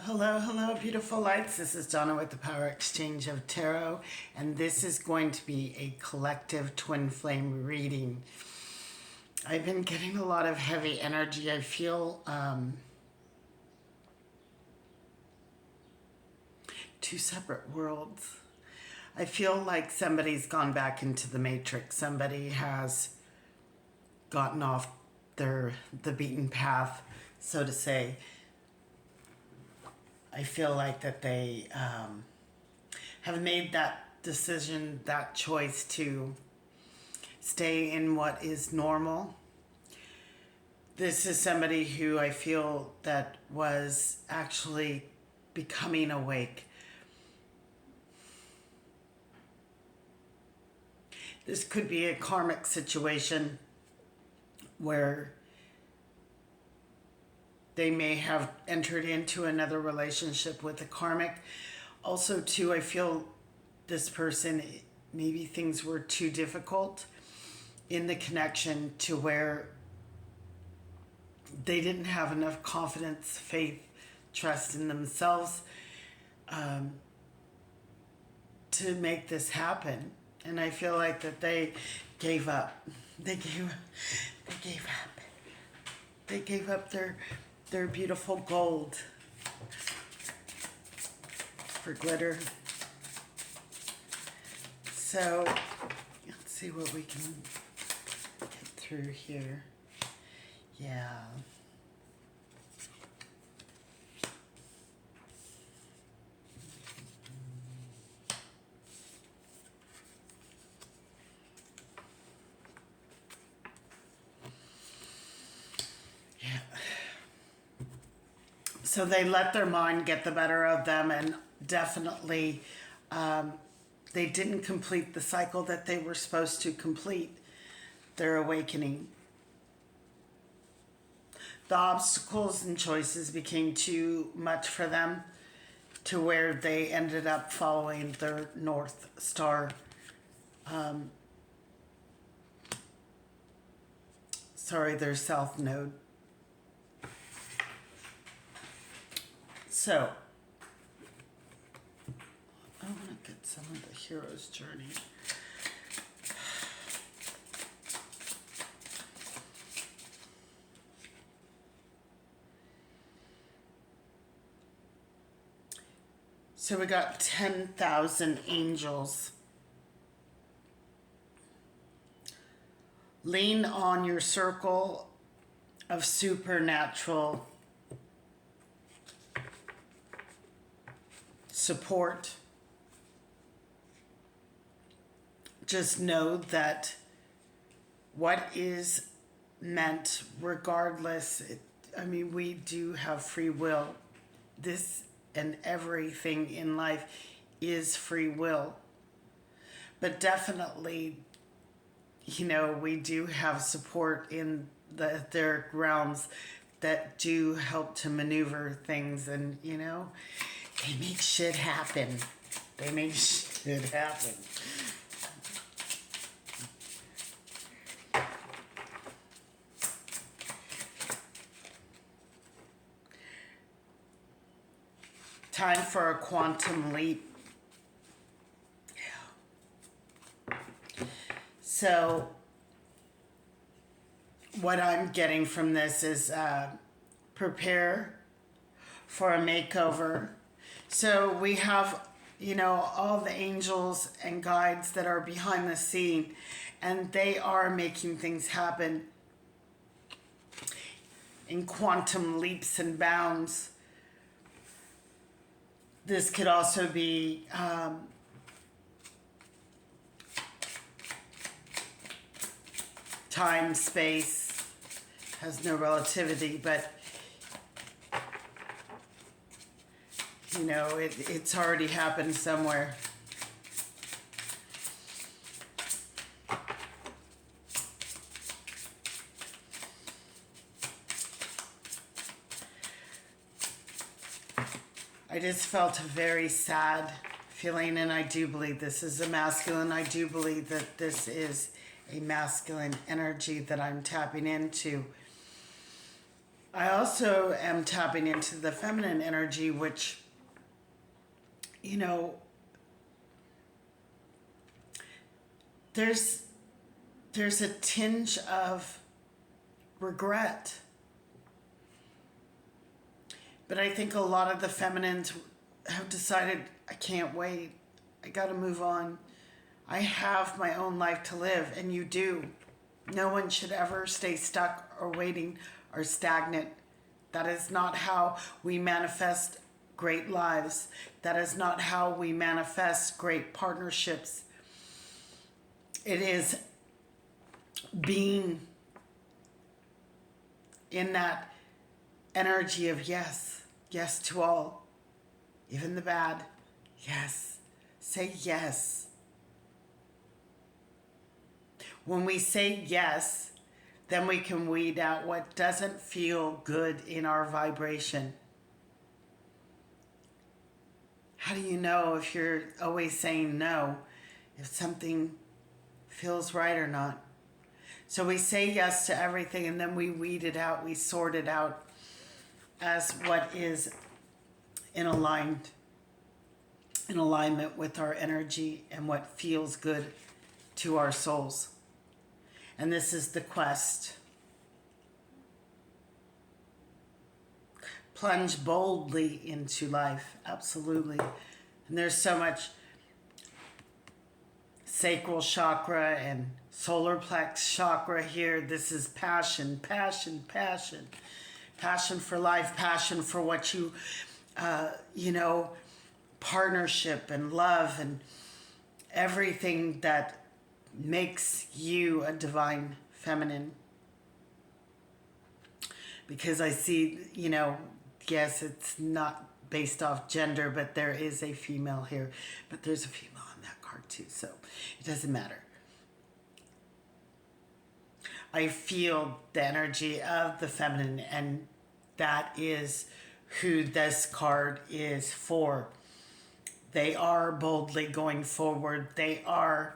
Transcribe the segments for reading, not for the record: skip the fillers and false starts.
Hello, hello, beautiful lights. This is Donna with the Power Exchange of Tarot, and this is going to be a collective twin flame reading. I've been getting a lot of heavy energy. I feel two separate worlds. I feel like somebody's gone back into the matrix. Somebody has gotten off the beaten path, so to say. I feel like that they have made that decision, that choice to stay in what is normal. This is somebody who I feel that was actually becoming awake. This could be a karmic situation where they may have entered into another relationship with a karmic. Also, too, I feel this person, maybe things were too difficult in the connection to where they didn't have enough confidence, faith, trust in themselves to make this happen. And I feel like that they gave up. They gave up. They gave up their beautiful gold for glitter. So let's see what we can get through here. Yeah. So they let their mind get the better of them, and definitely they didn't complete the cycle that they were supposed to complete, their awakening. The obstacles and choices became too much for them to where they ended up following their North Star. Their South Node. So, I want to get some of the hero's journey. So we got 10,000 angels. Lean on your circle of supernatural support. Just know that what is meant, regardless, we do have free will. This and everything in life is free will. But definitely, we do have support in the etheric realms that do help to maneuver things, and they make shit happen. They make shit happen. Time for a quantum leap. Yeah. So, what I'm getting from this is prepare for a makeover. So we have, all the angels and guides that are behind the scene, and they are making things happen in quantum leaps and bounds. This could also be time, space, has no relativity, but it's already happened somewhere. I just felt a very sad feeling, and I do believe this is a masculine. I do believe that this is a masculine energy that I'm tapping into. I also am tapping into the feminine energy, which, you know, there's a tinge of regret. But I think a lot of the feminines have decided, I can't wait. I got to move on. I have my own life to live, and you do. No one should ever stay stuck or waiting or stagnant. That is not how we manifest great lives. That is not how we manifest great partnerships. It is being in that energy of yes, yes to all, even the bad. Yes, say yes. When we say yes, then we can weed out what doesn't feel good in our vibration. How do you know if you're always saying no, if something feels right or not? So we say yes to everything, and then we weed it out, we sort it out as what is in alignment with our energy and what feels good to our souls. And this is the quest. Plunge boldly into life, absolutely. And there's so much sacral chakra and solar plex chakra here. This is passion, passion, passion. Passion for life, passion for what you, partnership and love and everything that makes you a divine feminine. Because I see, yes, it's not based off gender, but there is a female here. But there's a female on that card too, so it doesn't matter. I feel the energy of the feminine, and that is who this card is for. They are boldly going forward. They are,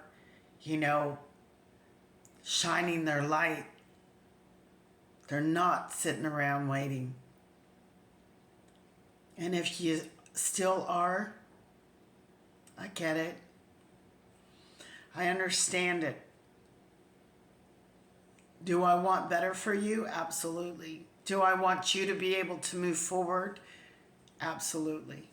shining their light. They're not sitting around waiting. And if you still are, I get it. I understand it. Do I want better for you? Absolutely. Do I want you to be able to move forward? Absolutely.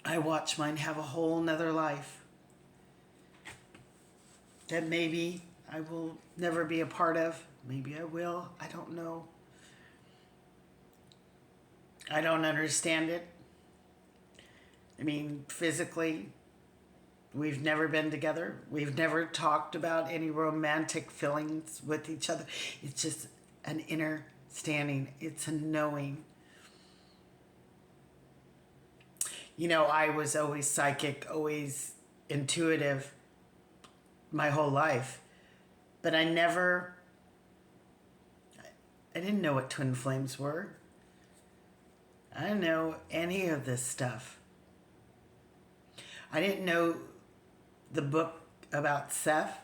I watch mine have a whole nother life that maybe I will never be a part of. Maybe I will. I don't know. I don't understand it. I mean, physically, we've never been together. We've never talked about any romantic feelings with each other. It's just an inner standing. It's a knowing. I was always psychic, always intuitive my whole life. But I didn't know what twin flames were. I didn't know any of this stuff. I didn't know the book about Seth.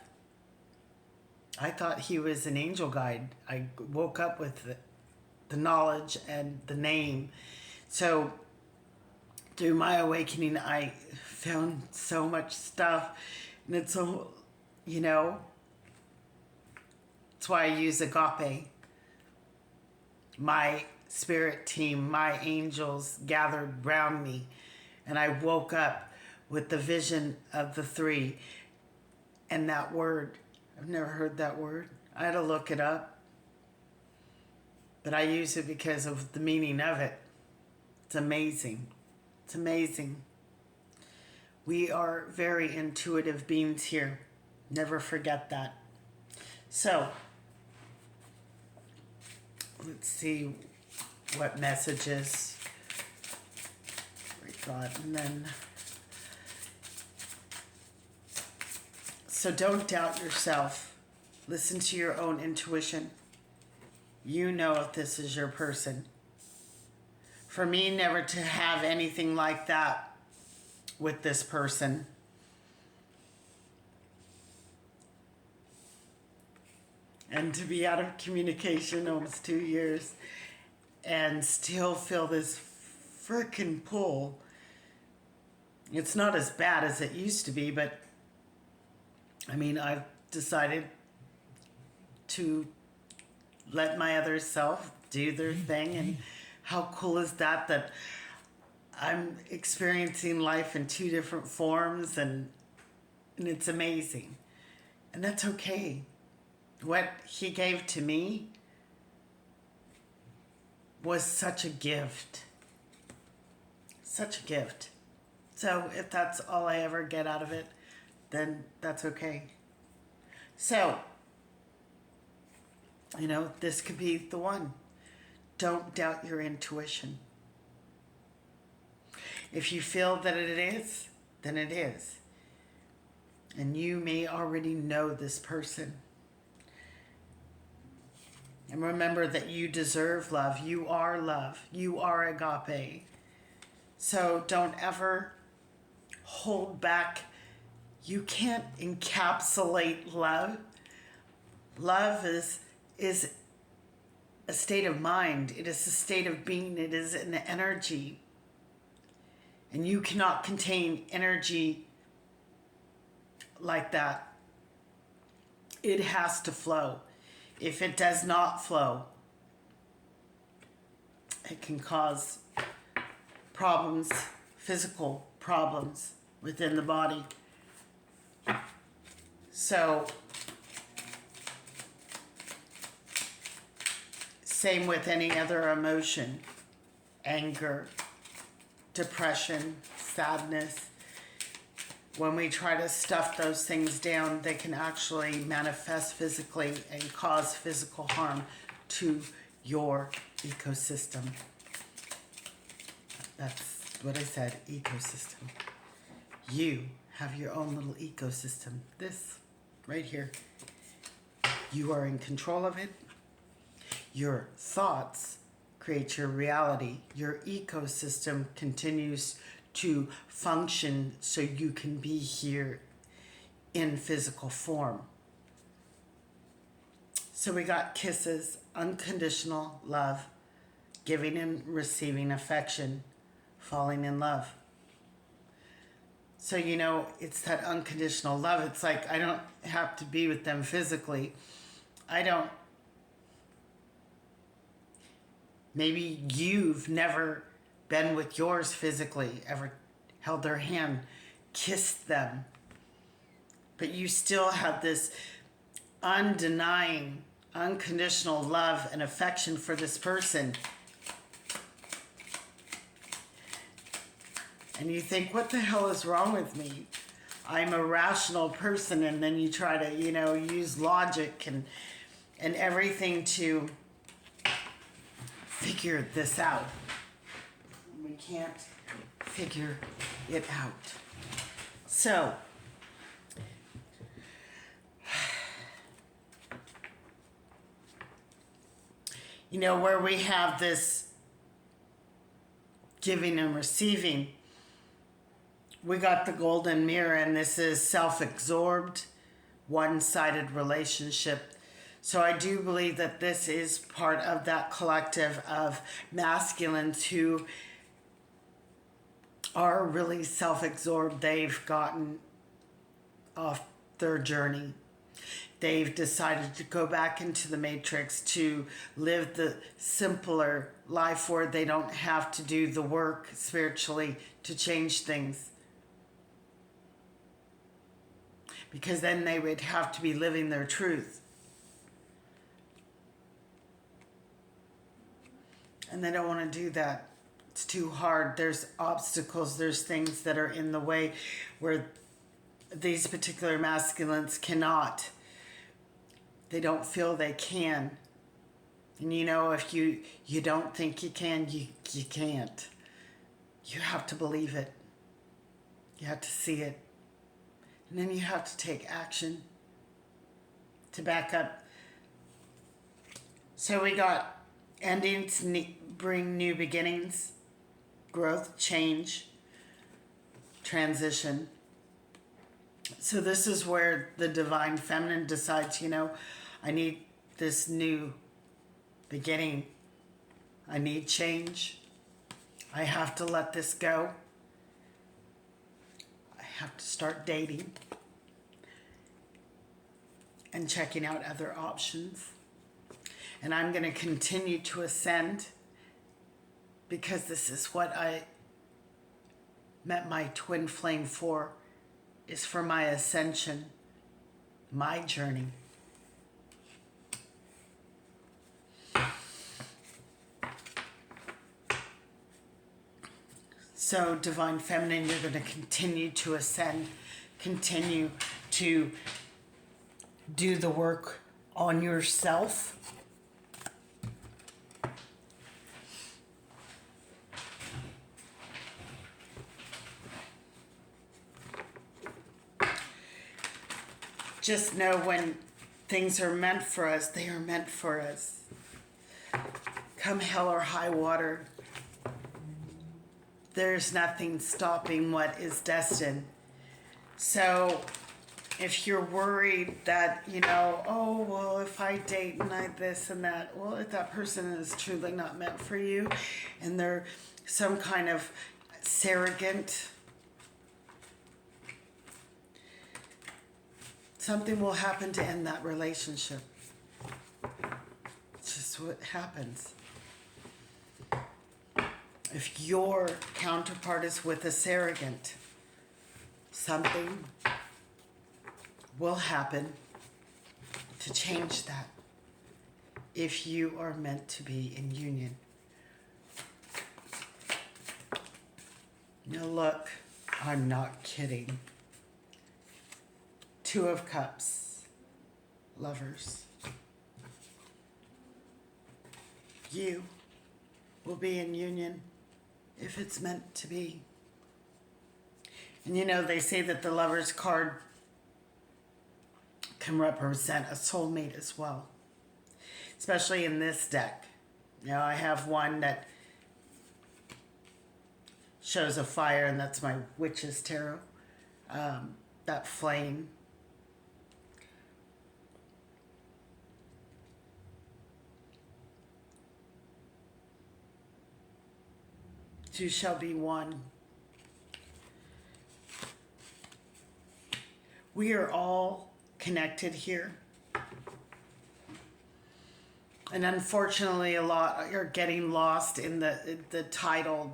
I thought he was an angel guide. I woke up with the knowledge and the name. So through my awakening, I found so much stuff. And it's so, that's why I use agape. My spirit team, my angels gathered round me. And I woke up with the vision of the three. And that word, I've never heard that word. I had to look it up. But I use it because of the meaning of it. It's amazing. It's amazing. We are very intuitive beings here. Never forget that. So, let's see what messages we got. And then, so don't doubt yourself. Listen to your own intuition. You know if this is your person. For me, never to have anything like that with this person. and to be out of communication almost 2 years and still feel this freaking pull. It's not as bad as it used to be, but I mean, I've decided to let my other self do their thing. And how cool is that, that I'm experiencing life in two different forms, and it's amazing. And that's okay. What he gave to me was such a gift. Such a gift. So if that's all I ever get out of it, then that's okay. So, you know, this could be the one. Don't doubt your intuition. If you feel that it is, then it is. And you may already know this person. And remember that you deserve love. You are love. You are agape. So don't ever hold back. You can't encapsulate love. Love is a state of mind. It is a state of being. It is an energy. And you cannot contain energy like that. It has to flow. If it does not flow, it can cause problems, physical problems within the body. So, same with any other emotion, anger, depression, sadness. When we try to stuff those things down, they can actually manifest physically and cause physical harm to your ecosystem. That's what I said, ecosystem. You have your own little ecosystem. This right here. You are in control of it. Your thoughts create your reality. Your ecosystem continues to function so you can be here in physical form. So we got kisses, unconditional love, giving and receiving affection, falling in love. So, you know, it's that unconditional love. It's like, I don't have to be with them physically. Maybe you've never been with yours physically, ever held their hand, kissed them. But you still have this undenying, unconditional love and affection for this person. And you think, what the hell is wrong with me? I'm a rational person. And then you try to, you know, use logic and everything to figure this out. We can't figure it out. So, you know, where we have this giving and receiving, we got the golden mirror, and this is self-absorbed, one-sided relationship. So I do believe that this is part of that collective of masculines who are really self-absorbed. They've gotten off their journey. They've decided to go back into the matrix to live the simpler life where they don't have to do the work spiritually to change things. Because then they would have to be living their truth. And they don't want to do that. It's too hard. There's obstacles. There's things that are in the way where these particular masculines cannot. They don't feel they can. And you know, if you don't think you can, you can't. You have to believe it. You have to see it. And then you have to take action to back up. So we got endings bring new beginnings, growth, change, transition. So this is where the divine feminine decides, you know, I need this new beginning. I need change. I have to let this go. I have to start dating and checking out other options. And I'm going to continue to ascend because this is what I met my twin flame for, is for my ascension, my journey. So, Divine Feminine, you're going to continue to ascend, continue to do the work on yourself. Just know when things are meant for us, they are meant for us. Come hell or high water, there's nothing stopping what is destined. So if you're worried that, oh, well, if I date and I this and that, well, if that person is truly not meant for you and they're some kind of surrogate, something will happen to end that relationship. It's just what happens. If your counterpart is with a surrogate, something will happen to change that if you are meant to be in union. Now look, I'm not kidding. Two of Cups, lovers. You will be in union if it's meant to be. And they say that the Lovers card can represent a soulmate as well, especially in this deck. I have one that shows a fire, and that's my Witch's Tarot. That flame. Two shall be one. We are all connected here. And unfortunately, a lot are getting lost in the title,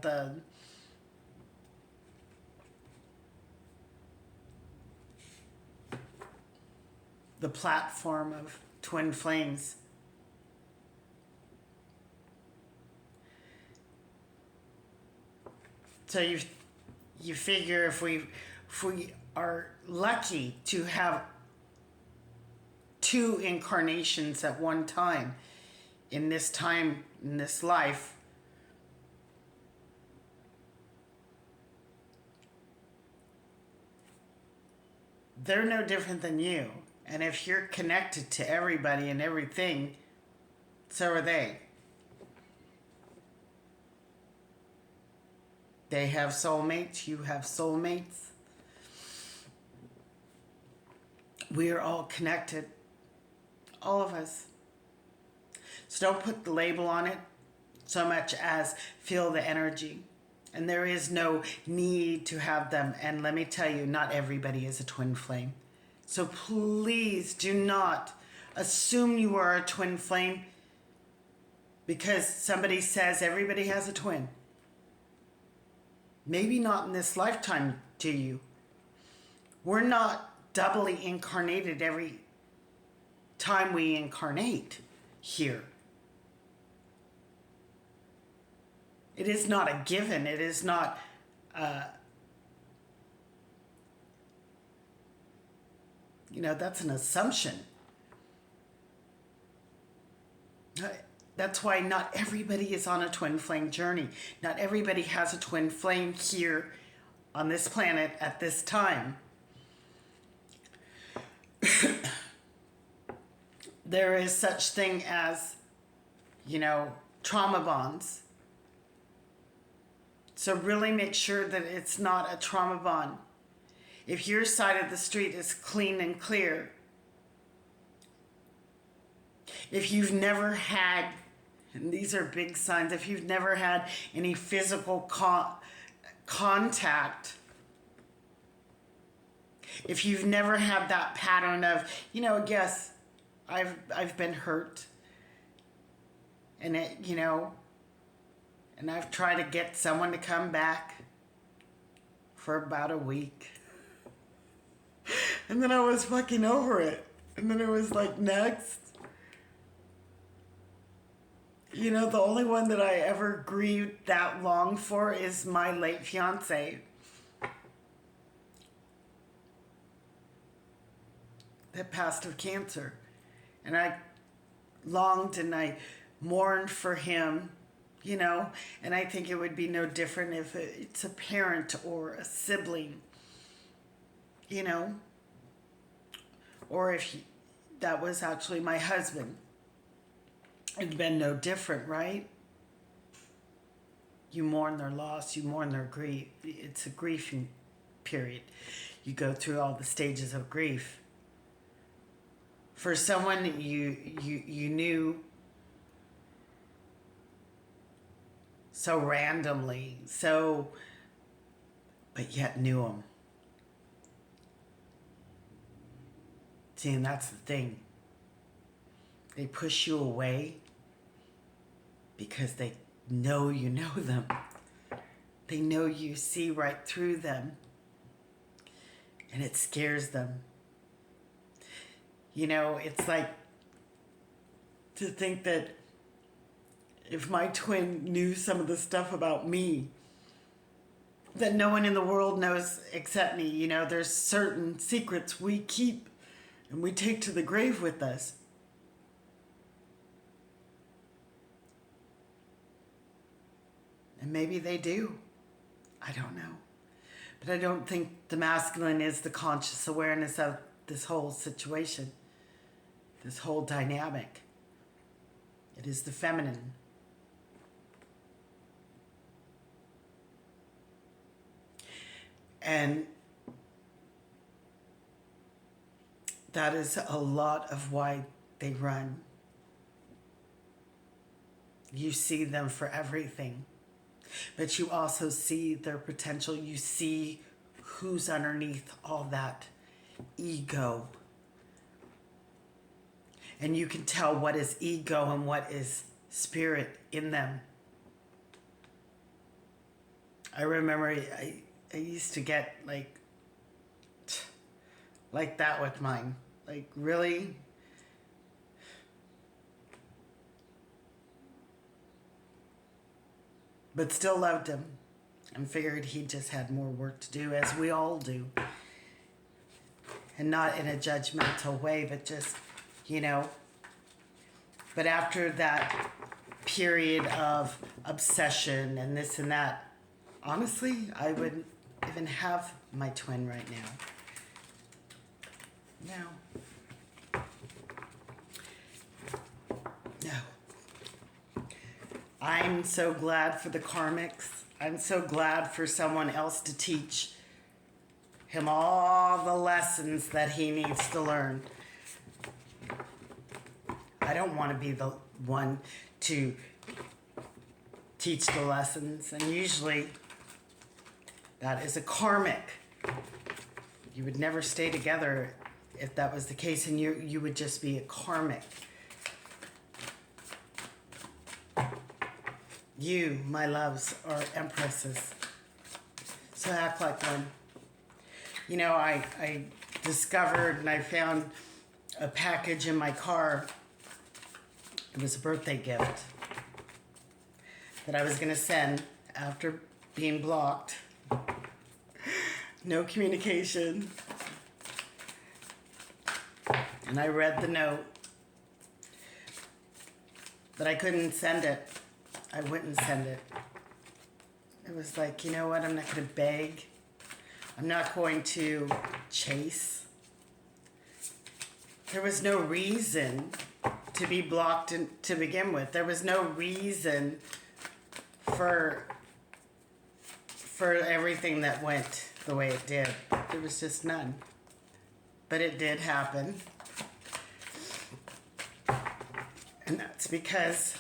the platform of twin flames. So you figure if we are lucky to have two incarnations at one time in this life, they're no different than you. And if you're connected to everybody and everything, so are they. They have soulmates, you have soulmates. We are all connected, all of us. So don't put the label on it so much as feel the energy. And there is no need to have them. And let me tell you, not everybody is a twin flame. So please do not assume you are a twin flame because somebody says everybody has a twin. Maybe not in this lifetime, do you? We're not doubly incarnated every time we incarnate here. It is not a given. It is not that's an assumption. That's why not everybody is on a twin flame journey. Not everybody has a twin flame here on this planet at this time. There is such thing as, trauma bonds. So really make sure that it's not a trauma bond. If your side of the street is clean and clear, If you've never had, and these are big signs, if you've never had any physical contact, if you've never had that pattern of, yes, I've been hurt, and and I've tried to get someone to come back for about a week, and then I was fucking over it, and then it was like, next. The only one that I ever grieved that long for is my late fiance. That passed of cancer. And I longed and I mourned for him, and I think it would be no different if it's a parent or a sibling, or if that was actually my husband. It'd been no different, right? You mourn their loss, you mourn their grief. It's a grieving period. You go through all the stages of grief. For someone that you knew so randomly, but yet knew them. See, and that's the thing. They push you away because they know you know them. They know you see right through them. And it scares them. It's like to think that if my twin knew some of the stuff about me that no one in the world knows except me, there's certain secrets we keep and we take to the grave with us. And maybe they do. I don't know. But I don't think the masculine is the conscious awareness of this whole situation, this whole dynamic. It is the feminine. And that is a lot of why they run. You see them for everything. But you also see their potential. You see who's underneath all that ego. And you can tell what is ego and what is spirit in them. I remember I used to get like that with mine. Like, really? But still loved him and figured he just had more work to do, as we all do. And not in a judgmental way, but just, But after that period of obsession and this and that, honestly, I wouldn't even have my twin right now. No. I'm so glad for the karmics. I'm so glad for someone else to teach him all the lessons that he needs to learn. I don't want to be the one to teach the lessons, and usually that is a karmic. You would never stay together if that was the case, and you would just be a karmic. You, my loves, are empresses. So act like one. I discovered and I found a package in my car. It was a birthday gift that I was going to send after being blocked. No communication. And I read the note. But I couldn't send it. I wouldn't send it. It was like, you know what? I'm not going to beg. I'm not going to chase. There was no reason to be blocked to begin with. There was no reason for everything that went the way it did. There was just none. But it did happen. And that's because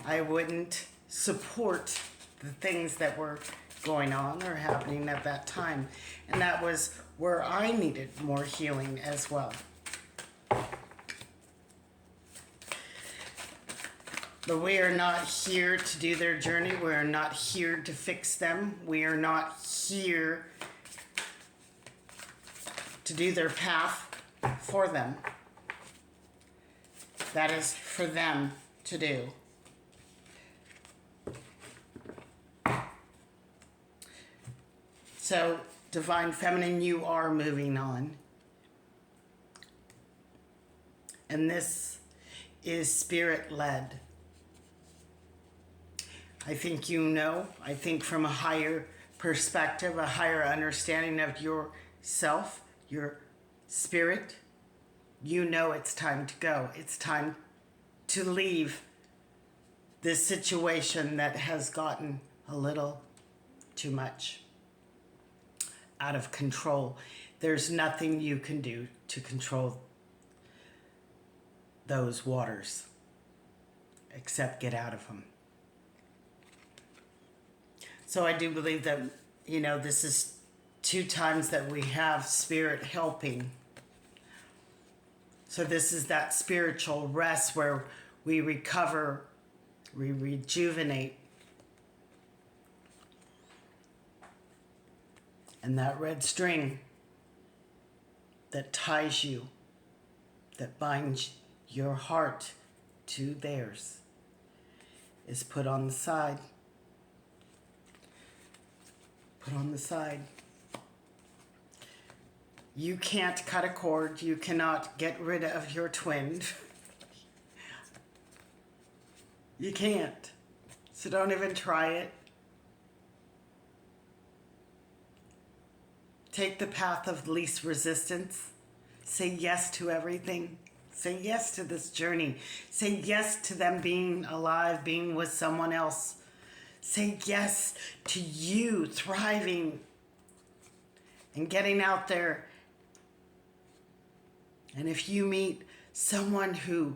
I wouldn't support the things that were going on or happening at that time. And that was where I needed more healing as well. But we are not here to do their journey. We are not here to fix them. We are not here to do their path for them. That is for them to do. So, Divine Feminine, you are moving on. And this is spirit-led. I think you know, I think from a higher perspective, a higher understanding of yourself, your spirit, you know it's time to go. It's time to leave this situation that has gotten a little too much out of control. There's nothing you can do to control those waters except get out of them. So I do believe that, this is 2 times that we have spirit helping. So this is that spiritual rest where we recover, we rejuvenate. And that red string that ties you, that binds your heart to theirs, is put on the side. Put on the side. You can't cut a cord. You cannot get rid of your twin. You can't. So don't even try it. Take the path of least resistance. Say yes to everything. Say yes to this journey. Say yes to them being alive, being with someone else. Say yes to you thriving and getting out there. And if you meet someone who,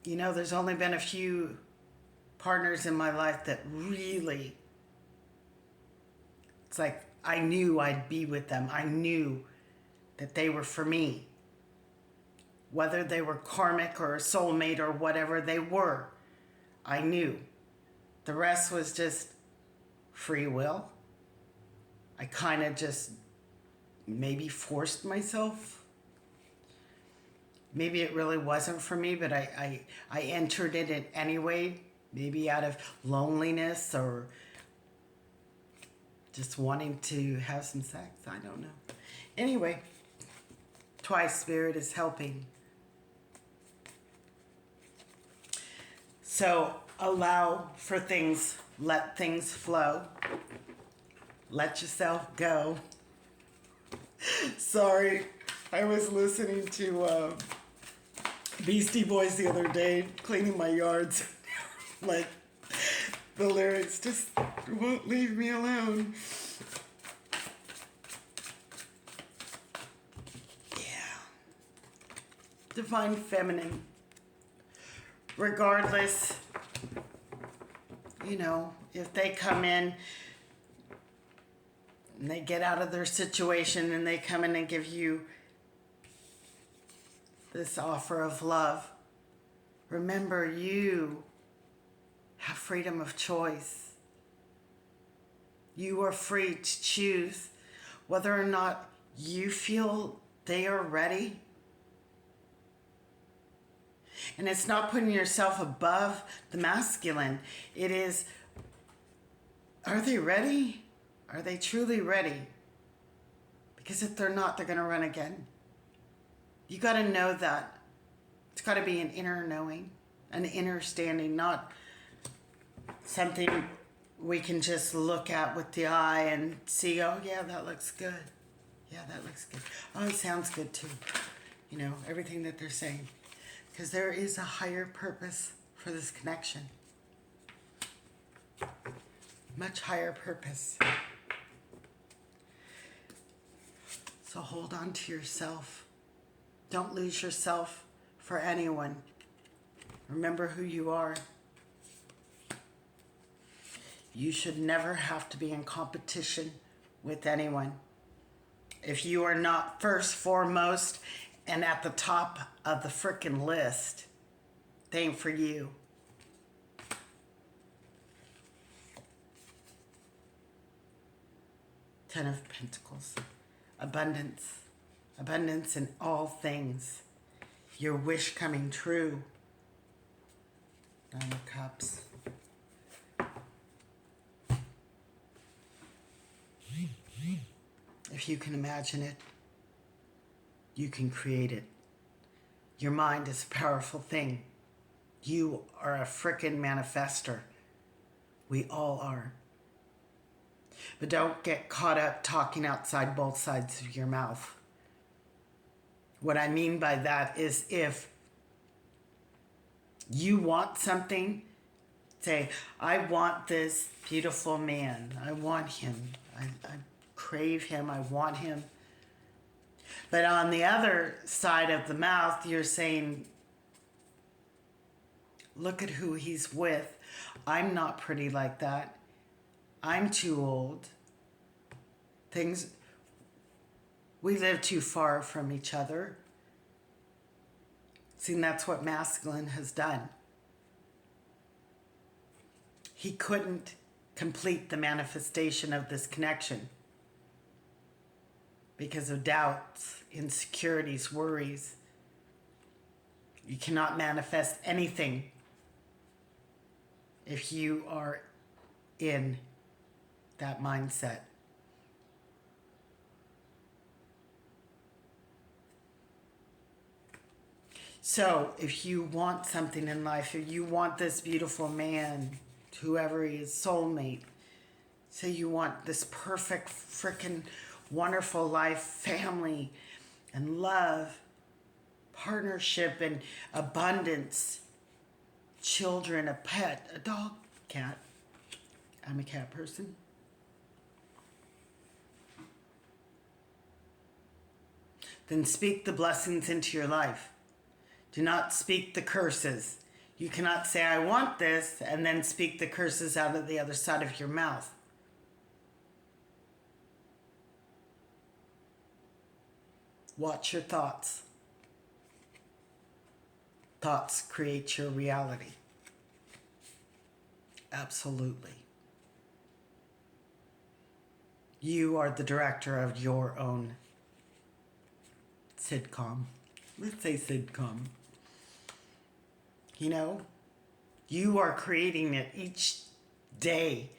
there's only been a few partners in my life that really, it's like I knew I'd be with them. I knew that they were for me. Whether they were karmic or a soulmate or whatever they were, I knew. The rest was just free will. I kind of just maybe forced myself. Maybe it really wasn't for me, but I entered it in anyway, maybe out of loneliness or just wanting to have some sex. I don't know. Anyway, twice spirit is helping. So allow for things, let things flow. Let yourself go. Sorry, I was listening to Beastie Boys the other day, cleaning my yards. Like, the lyrics just won't leave me alone. Yeah. Divine Feminine. Regardless, if they come in and they get out of their situation and they come in and give you this offer of love, remember you have freedom of choice. You are free to choose whether or not you feel they are ready. And it's not putting yourself above the masculine. It is, are they ready? Are they truly ready? Because if they're not, they're going to run again. You got to know that. It's got to be an inner knowing, an inner standing, not something we can just look at with the eye and see, oh yeah, that looks good. Yeah, that looks good. Oh, it sounds good too. Everything that they're saying. Because there is a higher purpose for this connection. Much higher purpose. So hold on to yourself. Don't lose yourself. for anyone. Remember who you are. You should never have to be in competition with anyone. If you are not first, foremost, and at the top of the frickin' list, they ain't for you. Ten of Pentacles. Abundance. Abundance in all things. Your wish coming true. Nine of Cups. If you can imagine it, you can create it. Your mind is a powerful thing. You are a frickin' manifester. We all are. But don't get caught up talking outside both sides of your mouth. What I mean by that is if you want something, say, I want this beautiful man. I want him. I crave him. I want him. But on the other side of the mouth, you're saying, look at who he's with. I'm not pretty like that. I'm too old. We live too far from each other. See, that's what masculine has done. He couldn't complete the manifestation of this connection because of doubts, insecurities, worries. You cannot manifest anything if you are in that mindset. So if you want something in life, if you want this beautiful man, whoever he is, soulmate, say you want this perfect freaking wonderful life, family and love, partnership and abundance, children, a pet, a dog, cat. I'm a cat person. Then speak the blessings into your life. Do not speak the curses. You cannot say, I want this, and then speak the curses out of the other side of your mouth. Watch your thoughts. Thoughts create your reality. Absolutely. You are the director of your own sitcom. Let's say sitcom. You know, you are creating it each day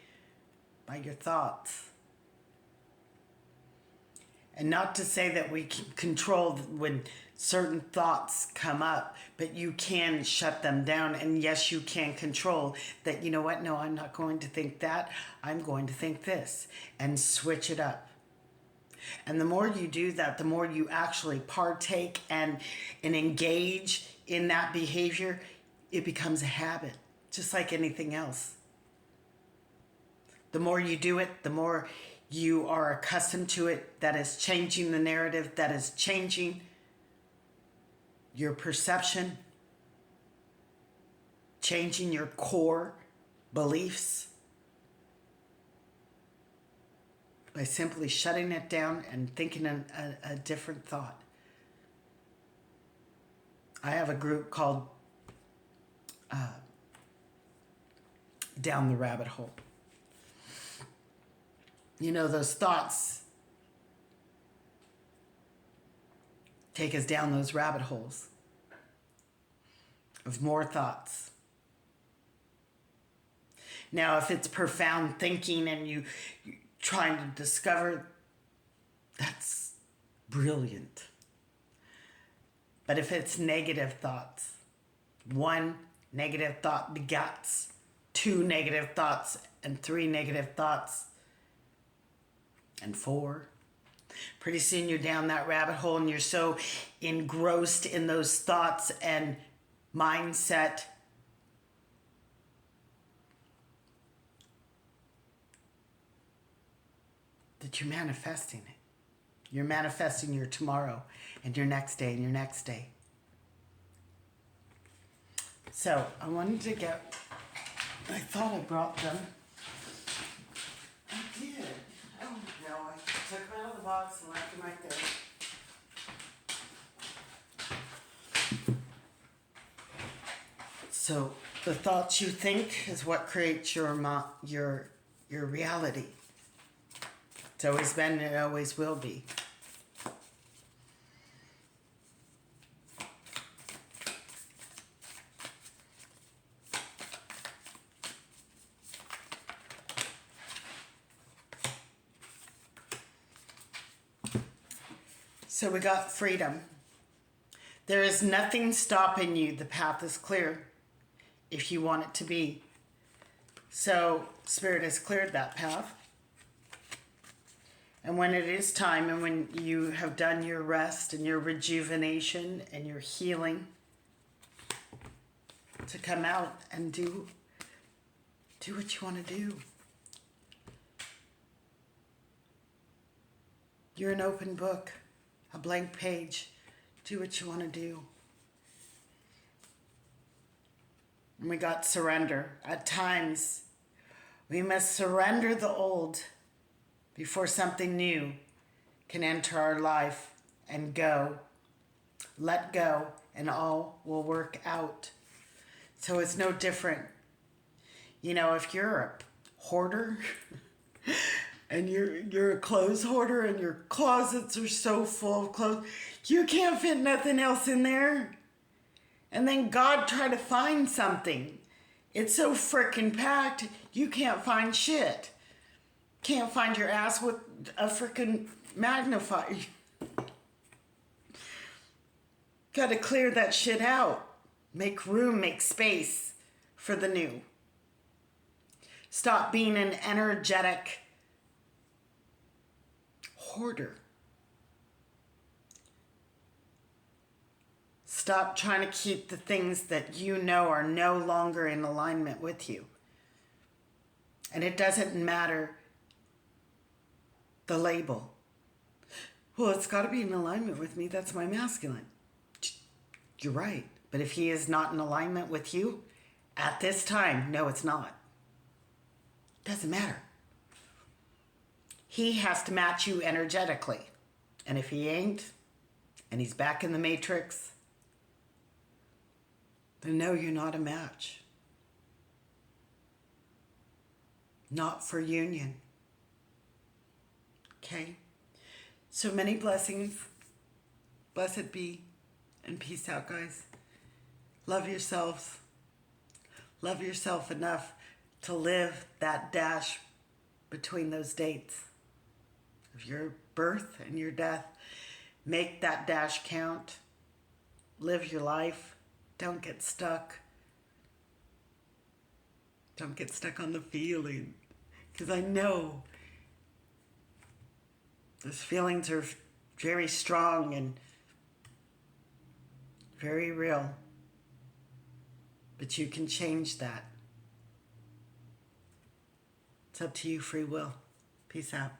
by your thoughts. And not to say that we can control when certain thoughts come up, but you can shut them down. And yes, you can control that, you know what, no, I'm not going to think that. I'm going to think this, and switch it up. And the more you do that, the more you actually partake and engage in that behavior, it becomes a habit, just like anything else. The more you do it, the more you are accustomed to it. That is changing the narrative. That is changing your perception, changing your core beliefs by simply shutting it down and thinking a different thought. I have a group called Down the Rabbit Hole. You know, those thoughts take us down those rabbit holes of more thoughts. Now, if it's profound thinking and you trying to discover, that's brilliant. But if it's negative thoughts, one negative thought begats two negative thoughts and three negative thoughts and four. Pretty soon you're down that rabbit hole and you're so engrossed in those thoughts and mindset that you're manifesting it. You're manifesting your tomorrow and your next day and your next day. So I wanted to get, I thought I brought them. I did. Oh no, I took them out of the box and left them right there. So the thoughts you think is what creates your reality. It's always been and it always will be. So we got freedom. There is nothing stopping you. The path is clear if you want it to be. So Spirit has cleared that path. And when it is time and when you have done your rest and your rejuvenation and your healing, to come out and do what you want to do. You're an open book, a blank page. Do what you want to do. And we got surrender. At times, we must surrender the old before something new can enter our life and go. Let go and all will work out. So it's no different. You know, if you're a hoarder and you're a clothes hoarder and your closets are so full of clothes, you can't fit nothing else in there. And then God try to find something. It's so frickin' packed, you can't find shit. Can't find your ass with a frickin' magnifier. Gotta clear that shit out. Make room, make space for the new. Stop being an energetic hoarder. Stop trying to keep the things that you know are no longer in alignment with you. And it doesn't matter the label. Well, it's got to be in alignment with me. That's my masculine. You're right. But if he is not in alignment with you at this time, no, it's not. Doesn't matter. He has to match you energetically. And if he ain't, and he's back in the matrix, then no, you're not a match. Not for union. Okay? So many blessings. Blessed be. And peace out, guys. Love yourselves. Love yourself enough to live that dash between those dates of your birth and your death. Make that dash count. Live your life. Don't get stuck. Don't get stuck on the feeling. Because I know those feelings are very strong and very real. But you can change that. It's up to you, free will. Peace out.